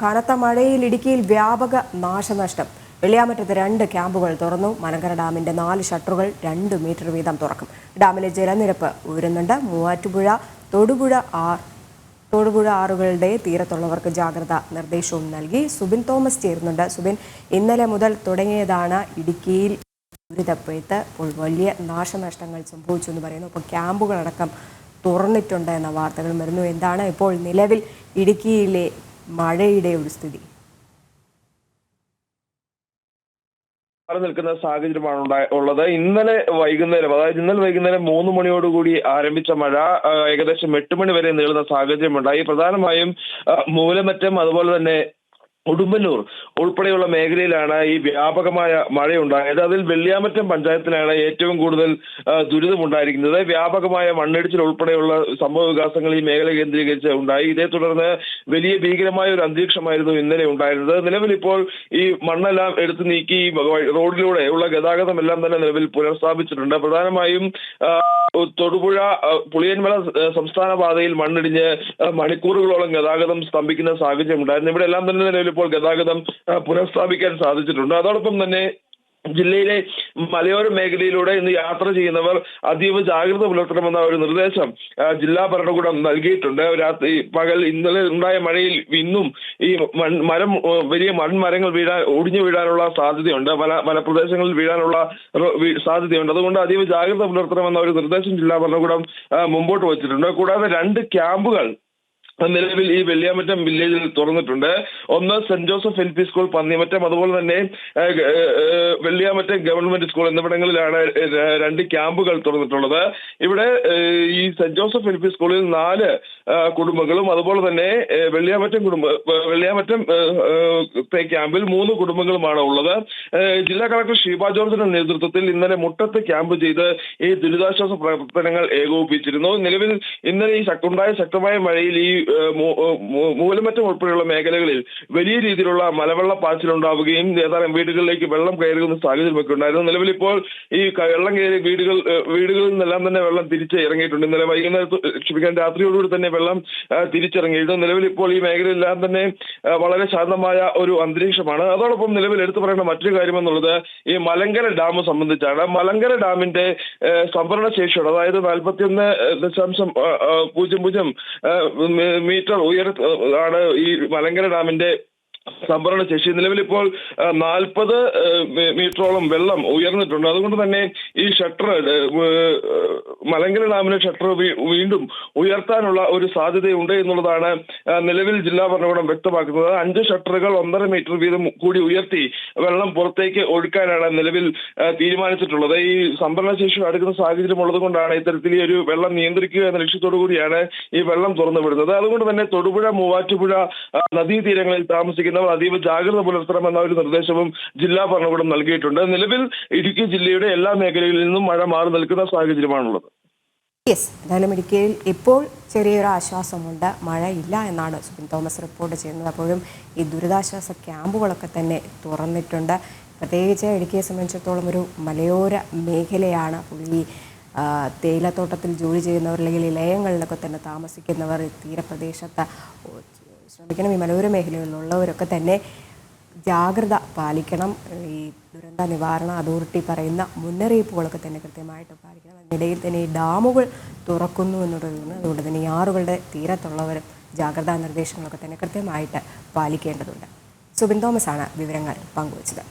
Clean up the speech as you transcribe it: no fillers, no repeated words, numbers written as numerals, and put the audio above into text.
കനത്ത മഴയിൽ ഇടുക്കിയിൽ വ്യാപക നാശനഷ്ടം. വെള്ളിയാമറ്റത്ത് 2 ക്യാമ്പുകൾ തുറന്നു. മലങ്കര ഡാമിന്റെ 4 ഷട്ടറുകൾ 2 മീറ്റർ വീതം തുറക്കും. ഡാമിലെ ജലനിരപ്പ് ഉയരുന്നുണ്ട്. മൂവാറ്റുപുഴ, തൊടുപുഴ ആറുകളുടെ തീരത്തുള്ളവർക്ക് ജാഗ്രതാ നിർദ്ദേശവും നൽകി. സുബിൻ തോമസ് ചേരുന്നുണ്ട്. സുബിൻ, ഇന്നലെ മുതൽ തുടങ്ങിയതാണ് ഇടുക്കിയിൽ ദുരിതപ്പെയ്ത്ത്. ഇപ്പോൾ വലിയ നാശനഷ്ടങ്ങൾ സംഭവിച്ചു എന്ന് പറയുന്നു. ഇപ്പോൾ ക്യാമ്പുകളടക്കം തുറന്നിട്ടുണ്ട് എന്ന വാർത്തകൾ വരുന്നു. എന്താണ് ഇപ്പോൾ നിലവിൽ ഇടുക്കിയിലെ മഴയുടെ ഒരു സ്ഥിതി? നിൽക്കുന്ന സാഹചര്യമാണ് ഉള്ളത്. ഇന്നലെ വൈകുന്നേരം 3 മണിയോടുകൂടി ആരംഭിച്ച മഴ ഏകദേശം 8 മണി വരെ നീളുന്ന സാഹചര്യമുണ്ടായി. പ്രധാനമായും മൂലമറ്റം, അതുപോലെ തന്നെ ഉടുമ്പന്നൂർ ഉൾപ്പെടെയുള്ള മേഖലയിലാണ് ഈ വ്യാപകമായ മഴയുണ്ടായത്. അതിൽ വെള്ളിയാമറ്റം പഞ്ചായത്തിലാണ് ഏറ്റവും കൂടുതൽ ദുരിതമുണ്ടായിരിക്കുന്നത്. വ്യാപകമായ മണ്ണിടിച്ചിൽ ഉൾപ്പെടെയുള്ള സംഭവ വികാസങ്ങൾ ഈ മേഖല കേന്ദ്രീകരിച്ച് ഉണ്ടായി. ഇതേ തുടർന്ന് വലിയ ഭീകരമായ ഒരു അന്തരീക്ഷമായിരുന്നു ഇന്നലെ ഉണ്ടായിരുന്നത്. നിലവിൽ ഇപ്പോൾ ഈ മണ്ണെല്ലാം എടുത്തു നീക്കി റോഡിലൂടെ ഉള്ള ഗതാഗതം എല്ലാം തന്നെ നിലവിൽ പുനഃസ്ഥാപിച്ചിട്ടുണ്ട്. പ്രധാനമായും തൊടുപുഴ പുളിയൻമല സംസ്ഥാന പാതയിൽ മണ്ണിടിഞ്ഞ് മണിക്കൂറുകളോളം ഗതാഗതം സ്തംഭിക്കുന്ന സാഹചര്യം ഉണ്ടായിരുന്നു. ഇവിടെ എല്ലാം തന്നെ നിലവിൽ ഇപ്പോൾ ഗതാഗതം പുനഃസ്ഥാപിക്കാൻ സാധിച്ചിട്ടുണ്ട്. അതോടൊപ്പം തന്നെ ജില്ലയിലെ മലയോര മേഖലയിലൂടെ ഇന്ന് യാത്ര ചെയ്യുന്നവർ അതീവ ജാഗ്രത പുലർത്തണമെന്ന ഒരു നിർദ്ദേശം ജില്ലാ ഭരണകൂടം നൽകിയിട്ടുണ്ട്. പകൽ ഇന്നലെ ഉണ്ടായ മഴയിൽ ഇന്നും ഈ വലിയ മൺമരങ്ങൾ ഒടിഞ്ഞു വീഴാനുള്ള സാധ്യതയുണ്ട്. മലപ്രദേശങ്ങളിൽ വീഴാനുള്ള സാധ്യതയുണ്ട്. അതുകൊണ്ട് അതീവ ജാഗ്രത പുലർത്തണമെന്ന ഒരു നിർദ്ദേശം ജില്ലാ ഭരണകൂടം മുമ്പോട്ട് വച്ചിട്ടുണ്ട്. കൂടാതെ 2 ക്യാമ്പുകൾ നിലവിൽ ഈ വെള്ളിയാമറ്റം വില്ലേജിൽ തുറന്നിട്ടുണ്ട്. ഒന്ന് saint Joseph LP school Pannimattom, അതുപോലെ തന്നെ വെള്ളിയാമറ്റം ഗവൺമെന്റ് സ്കൂൾ എന്നിവിടങ്ങളിലാണ് 2 ക്യാമ്പുകൾ തുറന്നിട്ടുള്ളത്. ഇവിടെ ഈ സെന്റ് ജോസഫ് LP സ്കൂളിൽ 4 കുടുംബങ്ങളും, അതുപോലെ തന്നെ വെള്ളിയാമറ്റം ക്യാമ്പിൽ 3 കുടുംബങ്ങളുമാണ് ഉള്ളത്. ജില്ലാ കളക്ടർ ഷീബ ജോർജിന്റെ നേതൃത്വത്തിൽ ഇന്നലെ മുട്ടത്ത് ക്യാമ്പ് ചെയ്ത് ഈ ദുരിതാശ്വാസ പ്രവർത്തനങ്ങൾ ഏകോപിപ്പിച്ചിരുന്നു. നിലവിൽ ഇന്നലെ ഈ ഉണ്ടായ ശക്തമായ മഴയിൽ ഈ മൂലമറ്റം ഉൾപ്പെടെയുള്ള മേഖലകളിൽ വലിയ രീതിയിലുള്ള മലവെള്ളപ്പാച്ചിലുണ്ടാവുകയും ഏതാനും വീടുകളിലേക്ക് വെള്ളം കയറുന്ന സാഹചര്യമൊക്കെ ഉണ്ടായിരുന്നു. നിലവിൽ ഇപ്പോൾ ഈ വെള്ളം കയറിയ വീടുകളിൽ നിന്നെല്ലാം തന്നെ വെള്ളം തിരിച്ച് ഇറങ്ങിയിട്ടുണ്ട്. ഇന്നലെ രാത്രിയോടുകൂടി തന്നെ വെള്ളം തിരിച്ചിറങ്ങിയിരുന്നു. നിലവിൽ ഇപ്പോൾ ഈ മേഖലയിലെല്ലാം തന്നെ വളരെ ശാന്തമായ ഒരു അന്തരീക്ഷമാണ്. അതോടൊപ്പം നിലവിൽ എടുത്തു പറയേണ്ട മറ്റൊരു കാര്യമെന്നുള്ളത് ഈ മലങ്കര ഡാം സംബന്ധിച്ചാണ്. മലങ്കര ഡാമിന്റെ സംഭരണ ശേഷിയോട്, അതായത് 41.00 മീറ്റർ ആണ് ഈ മലങ്കര ഡാമിന്റെ സംഭരണ ശേഷി. നിലവിലിപ്പോൾ 40 മീറ്ററോളം വെള്ളം ഉയർന്നിട്ടുണ്ട്. അതുകൊണ്ട് തന്നെ ഈ ഷട്ടർ, മലങ്കര ഡാമിലെ ഷട്ടർ വീണ്ടും ഉയർത്താനുള്ള ഒരു സാധ്യതയുണ്ട് എന്നുള്ളതാണ് നിലവിൽ ജില്ലാ ഭരണകൂടം വ്യക്തമാക്കുന്നത്. 5 ഷട്ടറുകൾ 1.5 മീറ്റർ വീതം കൂടി ഉയർത്തി വെള്ളം പുറത്തേക്ക് ഒഴുക്കാനാണ് നിലവിൽ തീരുമാനിച്ചിട്ടുള്ളത്. ഈ സംഭരണ ശേഷി അടുക്കുന്ന സാഹചര്യം ഉള്ളത് കൊണ്ടാണ് ഇത്തരത്തിൽ ഒരു വെള്ളം നിയന്ത്രിക്കുക എന്ന ലക്ഷ്യത്തോടു കൂടിയാണ് ഈ വെള്ളം തുറന്നു വിടുന്നത്. അതുകൊണ്ട് തന്നെ തൊടുപുഴ, മൂവാറ്റുപുഴ നദീതീരങ്ങളിൽ താമസിക്കുന്ന അതീവ ജാഗ്രത പുലർത്തണമെന്ന ഒരു നിർദ്ദേശവും ജില്ലാ ഭരണകൂടം നൽകിയിട്ടുണ്ട്. നിലവിൽ ഇടുക്കി ജില്ലയുടെ എല്ലാ മേഖലകളിൽ നിന്നും മഴ മാറി നിൽക്കുന്ന സാഹചര്യമാണുള്ളത്. എന്തായാലും ഇടുക്കിയിൽ ഇപ്പോൾ ചെറിയൊരു ആശ്വാസമുണ്ട്. മഴയില്ല എന്നാണ് സുബിൻ തോമസ് റിപ്പോർട്ട് ചെയ്യുന്നത്. അപ്പോഴും ഈ ദുരിതാശ്വാസ ക്യാമ്പുകളൊക്കെ തന്നെ തുറന്നിട്ടുണ്ട്. പ്രത്യേകിച്ച് ഇടുക്കിയെ സംബന്ധിച്ചിടത്തോളം ഒരു മലയോര മേഖലയാണ്. അപ്പോൾ ഈ തേയിലത്തോട്ടത്തിൽ ജോലി ചെയ്യുന്നവർ, അല്ലെങ്കിൽ ഇലയങ്ങളിലൊക്കെ തന്നെ താമസിക്കുന്നവർ, തീരപ്രദേശത്ത് ശ്രമിക്കണം. ഈ മലയോര മേഖലകളിലുള്ളവരൊക്കെ തന്നെ ജാഗ്രത പാലിക്കണം. ഈ ദുരന്ത നിവാരണ അതോറിറ്റി പറയുന്ന മുന്നറിയിപ്പുകളൊക്കെ തന്നെ കൃത്യമായിട്ട് പാലിക്കണം. അതിനിടയിൽ തന്നെ ഈ ഡാമുകൾ തുറക്കുന്നു എന്നുള്ളതാണ്. അതുകൊണ്ട് തന്നെ ഈ ആറുകളുടെ തീരത്തുള്ളവർ ജാഗ്രതാ നിർദ്ദേശങ്ങളൊക്കെ തന്നെ കൃത്യമായിട്ട് പാലിക്കേണ്ടതുണ്ട്. സുബിൻ തോമസ് ആണ് വിവരങ്ങൾ പങ്കുവച്ചത്.